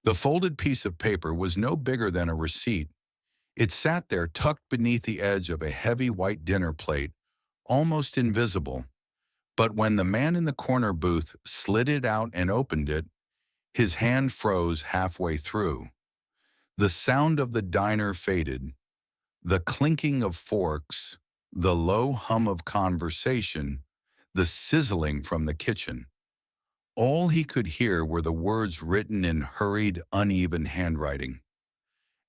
The folded piece of paper was no bigger than a receipt. It sat there tucked beneath the edge of a heavy white dinner plate, almost invisible. But when the man in the corner booth slid it out and opened it, his hand froze halfway through. The sound of the diner faded, the clinking of forks, the low hum of conversation, the sizzling from the kitchen. All he could hear were the words written in hurried, uneven handwriting.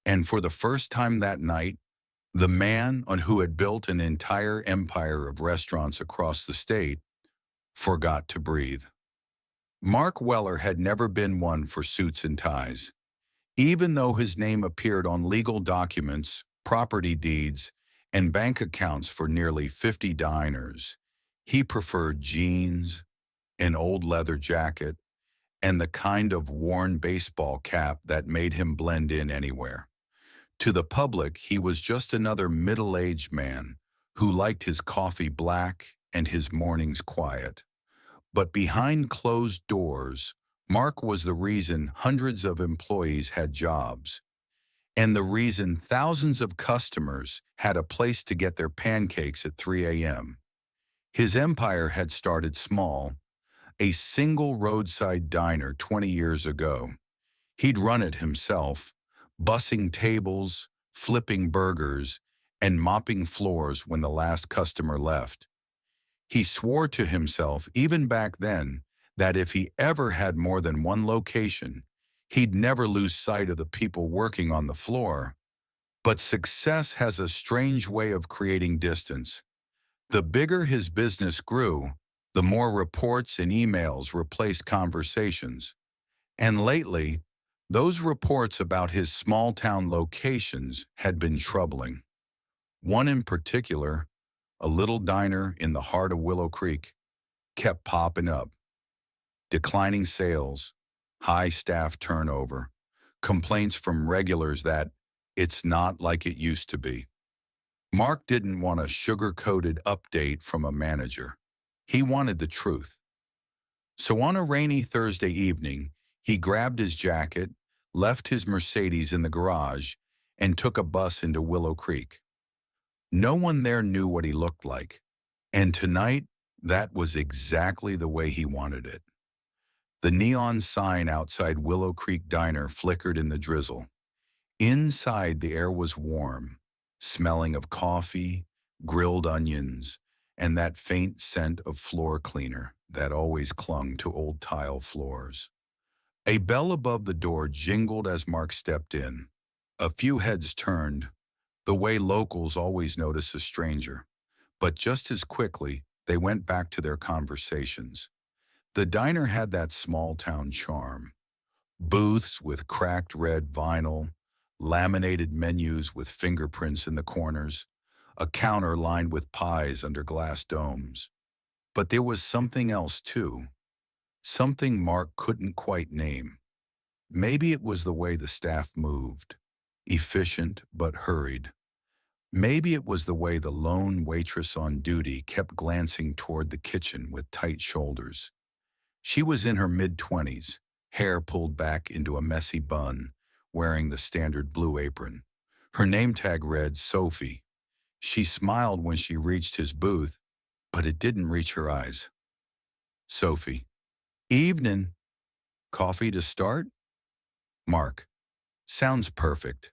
And for the first time that night, the man on who had built an entire empire of restaurants across the state forgot to breathe. Mark Weller had never been one for suits and ties. Even though his name appeared on legal documents, property deeds, and bank accounts for nearly 50 diners, he preferred jeans, an old leather jacket, and the kind of worn baseball cap that made him blend in anywhere. To the public, he was just another middle-aged man who liked his coffee black and his mornings quiet. But behind closed doors, Mark was the reason hundreds of employees had jobs, and the reason thousands of customers had a place to get their pancakes at 3 a.m. His empire had started small, a single roadside diner 20 years ago. He'd run it himself, bussing tables, flipping burgers, and mopping floors when the last customer left. He swore to himself, even back then, that if he ever had more than one location, he'd never lose sight of the people working on the floor. But success has a strange way of creating distance. The bigger his business grew, the more reports and emails replaced conversations. And lately, those reports about his small-town locations had been troubling. One in particular, a little diner in the heart of Willow Creek, kept popping up. Declining sales, high staff turnover, complaints from regulars that it's not like it used to be. Mark didn't want a sugar-coated update from a manager. He wanted the truth. So on a rainy Thursday evening, he grabbed his jacket, left his Mercedes in the garage, and took a bus into Willow Creek. No one there knew what he looked like, and tonight, that was exactly the way he wanted it. The neon sign outside Willow Creek Diner flickered in the drizzle. Inside, the air was warm, smelling of coffee, grilled onions, and that faint scent of floor cleaner that always clung to old tile floors. A bell above the door jingled as Mark stepped in. A few heads turned, the way locals always notice a stranger, but just as quickly, they went back to their conversations. The diner had that small-town charm. Booths with cracked red vinyl, laminated menus with fingerprints in the corners, a counter lined with pies under glass domes. But there was something else too, something Mark couldn't quite name. Maybe it was the way the staff moved, efficient but hurried. Maybe it was the way the lone waitress on duty kept glancing toward the kitchen with tight shoulders. She was in her mid-20s, hair pulled back into a messy bun, wearing the standard blue apron. Her name tag read Sophie. She smiled when she reached his booth, but it didn't reach her eyes. Sophie. Evening. Coffee to start? Mark. Sounds perfect.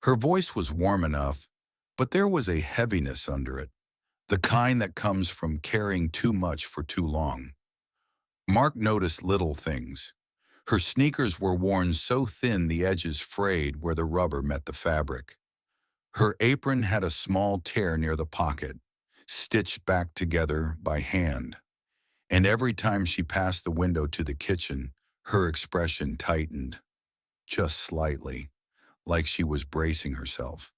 Her voice was warm enough, but there was a heaviness under it, the kind that comes from carrying too much for too long. Mark noticed little things. Her sneakers were worn so thin the edges frayed where the rubber met the fabric. Her apron had a small tear near the pocket, stitched back together by hand. And every time she passed the window to the kitchen, her expression tightened, just slightly, like she was bracing herself.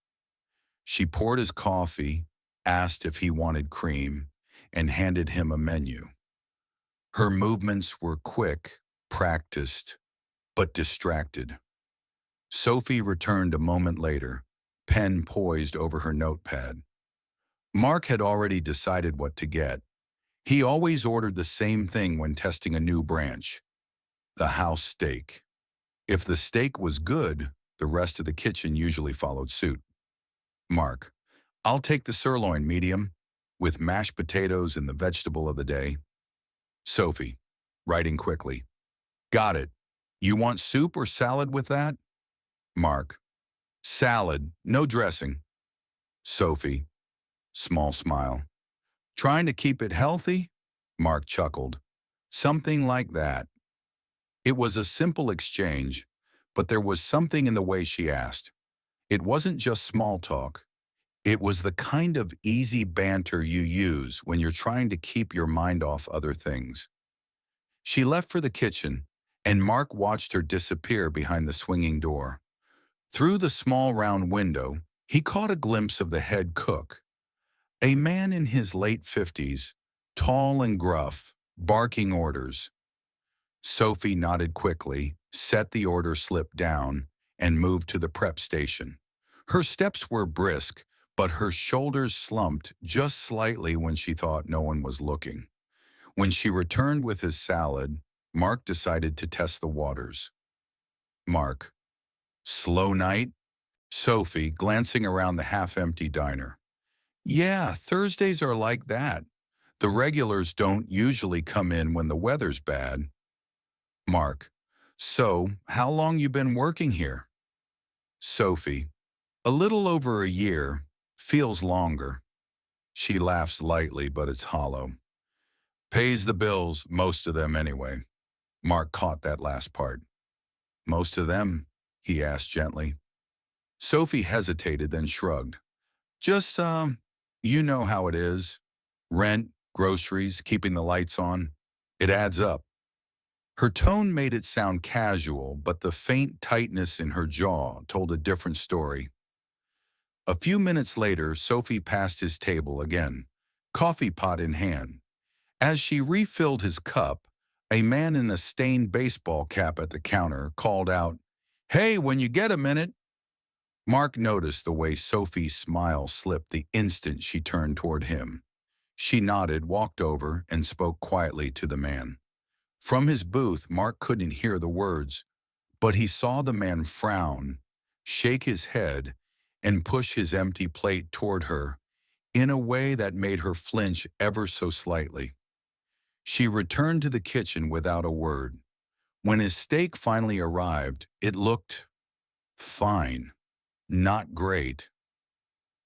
She poured his coffee, asked if he wanted cream, and handed him a menu. Her movements were quick, practiced, but distracted. Sophie returned a moment later, pen poised over her notepad. Mark had already decided what to get. He always ordered the same thing when testing a new branch: the house steak. If the steak was good, the rest of the kitchen usually followed suit. Mark: I'll take the sirloin medium, with mashed potatoes and the vegetable of the day. Sophie, writing quickly: got it. You want soup or salad with that? Mark: salad, no dressing. Sophie, small smile: trying to keep it healthy? Mark chuckled. Something like that. It was a simple exchange, but there was something in the way she asked. It wasn't just small talk. It was the kind of easy banter you use when you're trying to keep your mind off other things. She left for the kitchen, and Mark watched her disappear behind the swinging door. Through the small round window, he caught a glimpse of the head cook, a man in his late 50s, tall and gruff, barking orders. Sophie nodded quickly, set the order slip down, and moved to the prep station. Her steps were brisk, but her shoulders slumped just slightly when she thought no one was looking. When she returned with his salad, Mark decided to test the waters. Mark: slow night? Sophie, glancing around the half-empty diner: yeah, Thursdays are like that. The regulars don't usually come in when the weather's bad. Mark: so, how long you been working here? Sophie: a little over a year. Feels longer. She laughs lightly, but it's hollow. Pays the bills, most of them anyway. Mark caught that last part. Most of them? He asked gently. Sophie hesitated, then shrugged. Just, you know how it is. Rent, groceries, keeping the lights on. It adds up. Her tone made it sound casual, but the faint tightness in her jaw told a different story. A few minutes later, Sophie passed his table again, coffee pot in hand. As she refilled his cup, a man in a stained baseball cap at the counter called out, "Hey, when you get a minute." Mark noticed the way Sophie's smile slipped the instant she turned toward him. She nodded, walked over, and spoke quietly to the man. From his booth, Mark couldn't hear the words, but he saw the man frown, shake his head, and push his empty plate toward her in a way that made her flinch ever so slightly. She returned to the kitchen without a word. When his steak finally arrived, it looked fine, not great.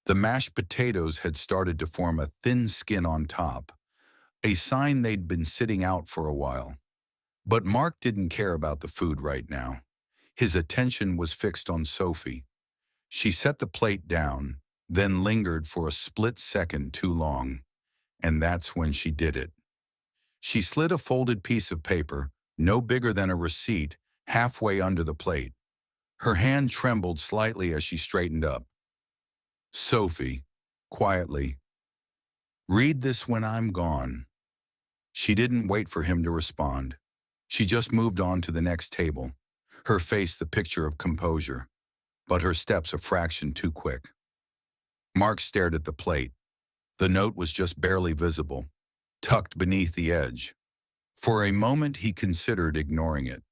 The mashed potatoes had started to form a thin skin on top, a sign they'd been sitting out for a while. But Mark didn't care about the food right now. His attention was fixed on Sophie. She set the plate down, then lingered for a split second too long, and that's when she did it. She slid a folded piece of paper, no bigger than a receipt, halfway under the plate. Her hand trembled slightly as she straightened up. Sophie, quietly, read this when I'm gone. She didn't wait for him to respond. She just moved on to the next table, her face the picture of composure, but her steps a fraction too quick. Mark stared at the plate. The note was just barely visible, tucked beneath the edge. For a moment, he considered ignoring it.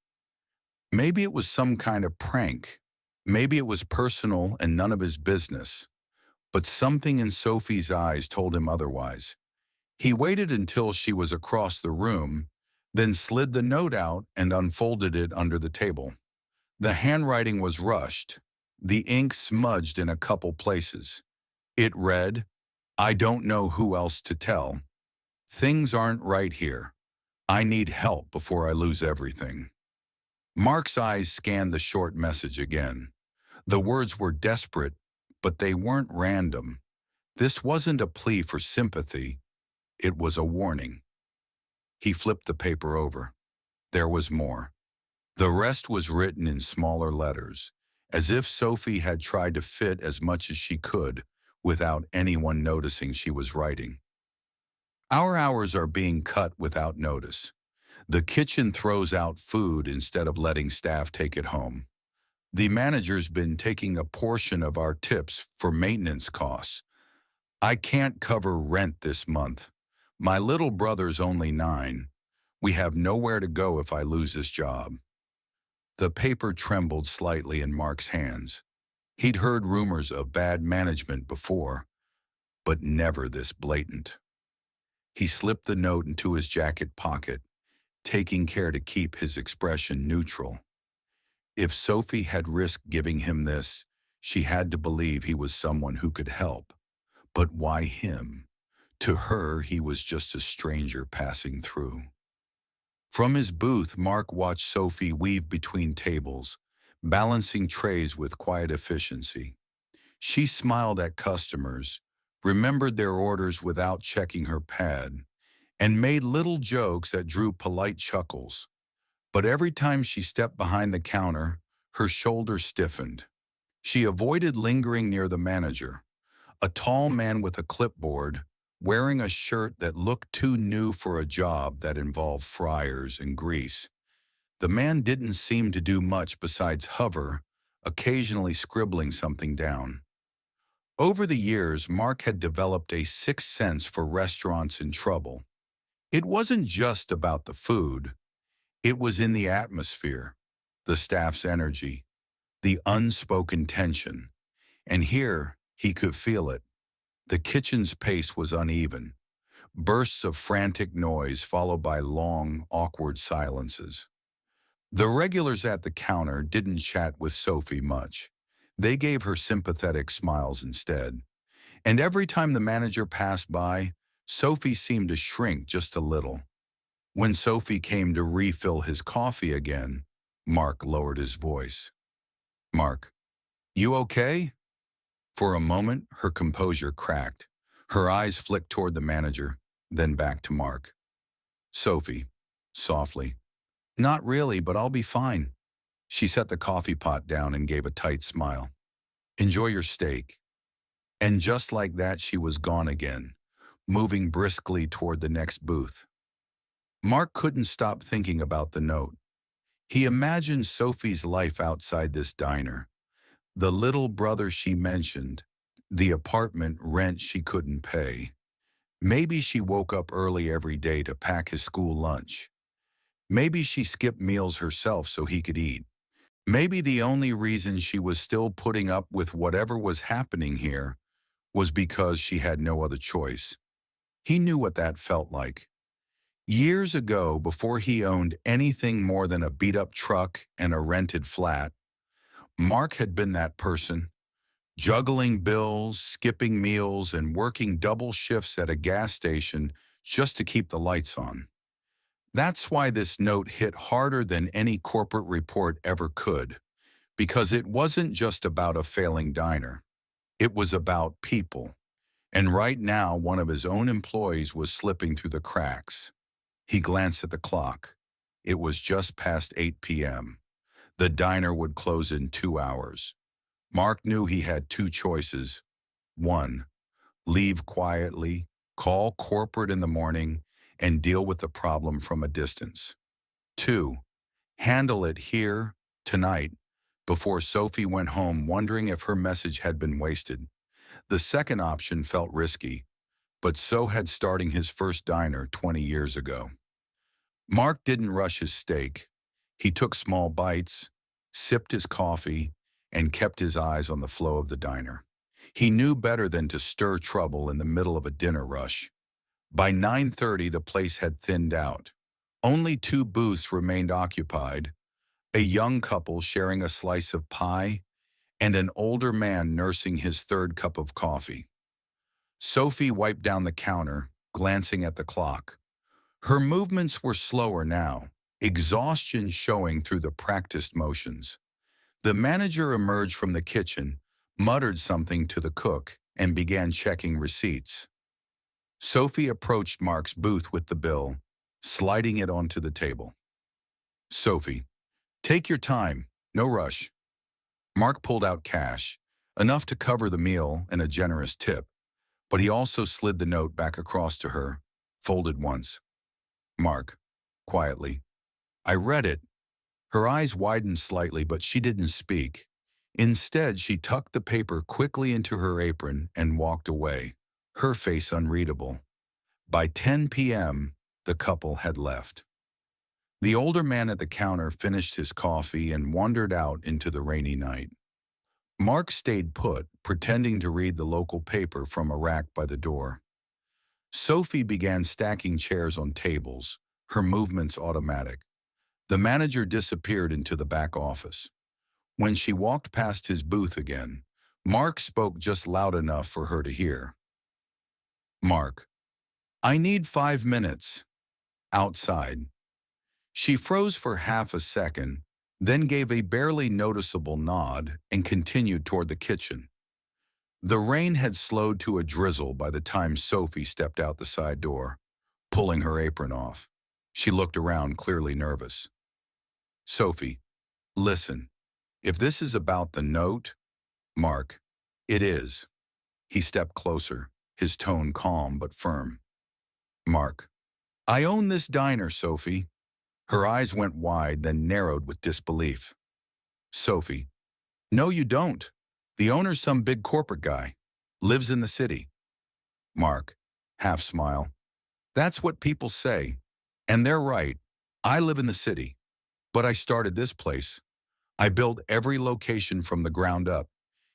Maybe it was some kind of prank. Maybe it was personal and none of his business. But something in Sophie's eyes told him otherwise. He waited until she was across the room, then slid the note out and unfolded it under the table. The handwriting was rushed, the ink smudged in a couple places. It read, "I don't know who else to tell. Things aren't right here. I need help before I lose everything." Mark's eyes scanned the short message again. The words were desperate, but they weren't random. This wasn't a plea for sympathy. It was a warning. He flipped the paper over. There was more. The rest was written in smaller letters, as if Sophie had tried to fit as much as she could without anyone noticing she was writing. Our hours are being cut without notice. The kitchen throws out food instead of letting staff take it home. The manager's been taking a portion of our tips for maintenance costs. I can't cover rent this month. My little brother's only 9. We have nowhere to go if I lose this job. The paper trembled slightly in Mark's hands. He'd heard rumors of bad management before, but never this blatant. He slipped the note into his jacket pocket, taking care to keep his expression neutral. If Sophie had risked giving him this, she had to believe he was someone who could help. But why him? To her, he was just a stranger passing through. From his booth, Mark watched Sophie weave between tables, balancing trays with quiet efficiency. She smiled at customers, remembered their orders without checking her pad, and made little jokes that drew polite chuckles. But every time she stepped behind the counter, her shoulders stiffened. She avoided lingering near the manager, a tall man with a clipboard, wearing a shirt that looked too new for a job that involved fryers and grease. The man didn't seem to do much besides hover, occasionally scribbling something down. Over the years, Mark had developed a sixth sense for restaurants in trouble. It wasn't just about the food. It was in the atmosphere, the staff's energy, the unspoken tension. And here, he could feel it. The kitchen's pace was uneven, bursts of frantic noise followed by long, awkward silences. The regulars at the counter didn't chat with Sophie much. They gave her sympathetic smiles instead. And every time the manager passed by, Sophie seemed to shrink just a little. When Sophie came to refill his coffee again, Mark lowered his voice. "Mark, you okay?" For a moment, her composure cracked. Her eyes flicked toward the manager, then back to Mark. "Sophie," softly. "Not really, but I'll be fine." She set the coffee pot down and gave a tight smile. "Enjoy your steak." And just like that, she was gone again, moving briskly toward the next booth. Mark couldn't stop thinking about the note. He imagined Sophie's life outside this diner, the little brother she mentioned, the apartment rent she couldn't pay. Maybe she woke up early every day to pack his school lunch. Maybe she skipped meals herself so he could eat. Maybe the only reason she was still putting up with whatever was happening here was because she had no other choice. He knew what that felt like. Years ago, before he owned anything more than a beat-up truck and a rented flat, Mark had been that person, juggling bills, skipping meals, and working double shifts at a gas station just to keep the lights on. That's why this note hit harder than any corporate report ever could, because it wasn't just about a failing diner. It was about people. And right now, one of his own employees was slipping through the cracks. He glanced at the clock. It was just past 8 p.m. The diner would close in 2 hours. Mark knew he had two choices. One, leave quietly, call corporate in the morning, and deal with the problem from a distance. Two, handle it here, tonight, before Sophie went home wondering if her message had been wasted. The second option felt risky, but so had starting his first diner 20 years ago. Mark didn't rush his steak. He took small bites, sipped his coffee, and kept his eyes on the flow of the diner. He knew better than to stir trouble in the middle of a dinner rush. By 9:30, the place had thinned out. Only two booths remained occupied, a young couple sharing a slice of pie and an older man nursing his third cup of coffee. Sophie wiped down the counter, glancing at the clock. Her movements were slower now, exhaustion showing through the practiced motions. The manager emerged from the kitchen, muttered something to the cook, and began checking receipts. Sophie approached Mark's booth with the bill, sliding it onto the table. "Sophie, take your time, no rush." Mark pulled out cash, enough to cover the meal and a generous tip, but he also slid the note back across to her, folded once. "Mark," quietly. "I read it." Her eyes widened slightly, but she didn't speak. Instead, she tucked the paper quickly into her apron and walked away, her face unreadable. By 10 p.m., the couple had left. The older man at the counter finished his coffee and wandered out into the rainy night. Mark stayed put, pretending to read the local paper from a rack by the door. Sophie began stacking chairs on tables, her movements automatic. The manager disappeared into the back office. When she walked past his booth again, Mark spoke just loud enough for her to hear. "Mark, I need 5 minutes. Outside." She froze for half a second, then gave a barely noticeable nod and continued toward the kitchen. The rain had slowed to a drizzle by the time Sophie stepped out the side door, pulling her apron off. She looked around, clearly nervous. "Sophie, listen, if this is about the note..." "Mark, it is." He stepped closer, his tone calm but firm. "Mark, I own this diner, Sophie." Her eyes went wide, then narrowed with disbelief. "Sophie, no you don't. The owner's some big corporate guy. Lives in the city." Mark, half smile. "That's what people say. And they're right. I live in the city. But I started this place. I built every location from the ground up.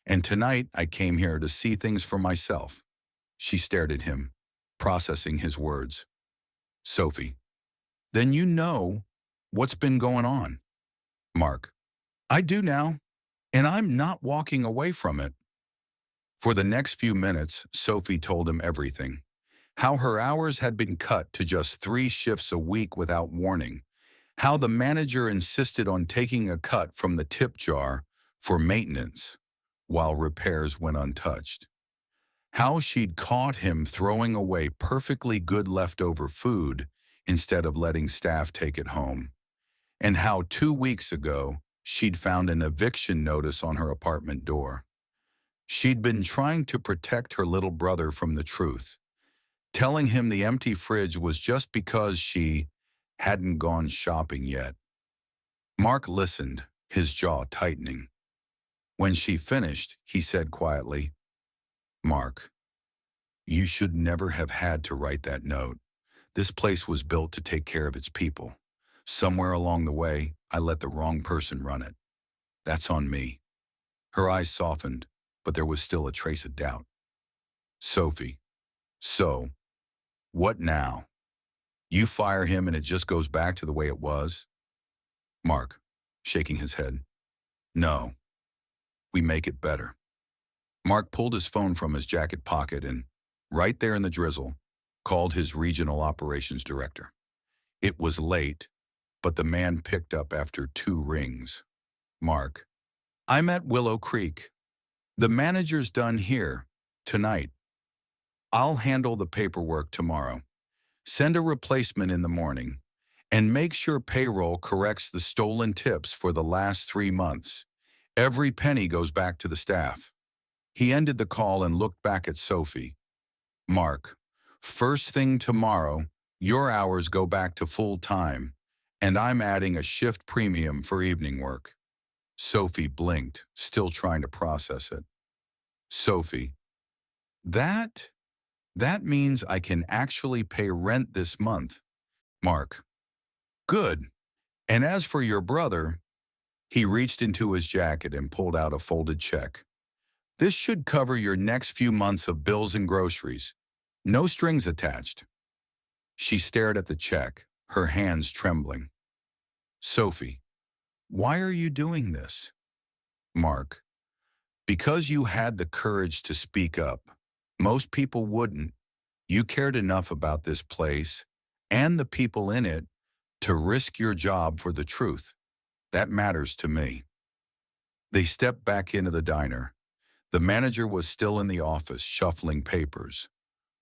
And tonight I came here to see things for myself." She stared at him, processing his words. "Sophie, then you know what's been going on." Mark, "I do now, and I'm not walking away from it." For the next few minutes, Sophie told him everything. How her hours had been cut to just 3 shifts a week without warning. How the manager insisted on taking a cut from the tip jar for maintenance, while repairs went untouched. How she'd caught him throwing away perfectly good leftover food instead of letting staff take it home. And how 2 weeks ago, she'd found an eviction notice on her apartment door. She'd been trying to protect her little brother from the truth, telling him the empty fridge was just because she hadn't gone shopping yet. Mark listened, his jaw tightening. When she finished, he said quietly, "Mark, you should never have had to write that note. This place was built to take care of its people. Somewhere along the way, I let the wrong person run it. That's on me." Her eyes softened, but there was still a trace of doubt. "Sophie, so, what now? You fire him and it just goes back to the way it was?" Mark, shaking his head, "No, we make it better." Mark pulled his phone from his jacket pocket and, right there in the drizzle, called his regional operations director. It was late, but the man picked up after 2 rings. "Mark, I'm at Willow Creek. The manager's done here, tonight. I'll handle the paperwork tomorrow. Send a replacement in the morning, and make sure payroll corrects the stolen tips for the last 3 months. Every penny goes back to the staff." He ended the call and looked back at Sophie. "Mark, first thing tomorrow, your hours go back to full time, and I'm adding a shift premium for evening work." Sophie blinked, still trying to process it. "Sophie, that means I can actually pay rent this month." Mark, "Good. And as for your brother..." He reached into his jacket and pulled out a folded check. "This should cover your next few months of bills and groceries. No strings attached." She stared at the check, her hands trembling. "Sophie, why are you doing this?" Mark, "Because you had the courage to speak up. Most people wouldn't. You cared enough about this place and the people in it to risk your job for the truth. That matters to me." They stepped back into the diner. The manager was still in the office, shuffling papers.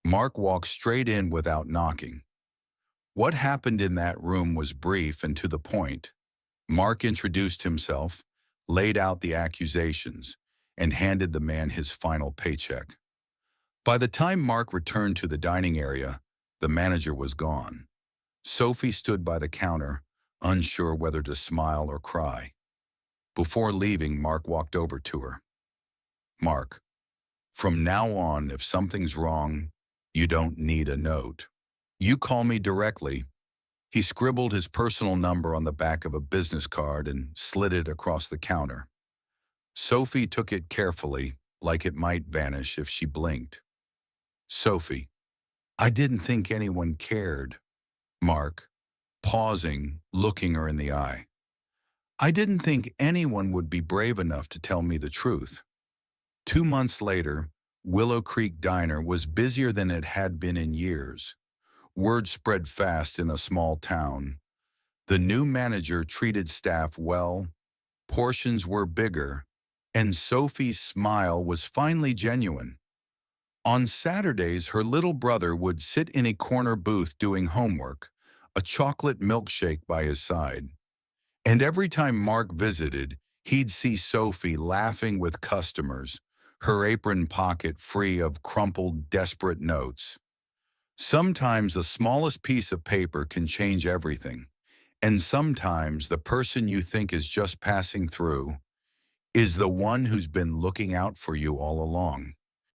Mark walked straight in without knocking. What happened in that room was brief and to the point. Mark introduced himself, laid out the accusations, and handed the man his final paycheck. By the time Mark returned to the dining area, the manager was gone. Sophie stood by the counter, unsure whether to smile or cry. Before leaving, Mark walked over to her. "Mark, from now on, if something's wrong, you don't need a note. You call me directly. He scribbled his personal number on the back of a business card and slid it across the counter. Sophie took it carefully, like it might vanish if she blinked. Sophie, I didn't think anyone cared. Mark, pausing, looking her in the eye. I didn't think anyone would be brave enough to tell me the truth. 2 months later, Willow Creek Diner was busier than it had been in years. Word spread fast in a small town. The new manager treated staff well, portions were bigger, and Sophie's smile was finally genuine. On Saturdays, her little brother would sit in a corner booth doing homework, a chocolate milkshake by his side. And every time Mark visited, he'd see Sophie laughing with customers, her apron pocket free of crumpled, desperate notes. Sometimes the smallest piece of paper can change everything, and sometimes the person you think is just passing through is the one who's been looking out for you all along.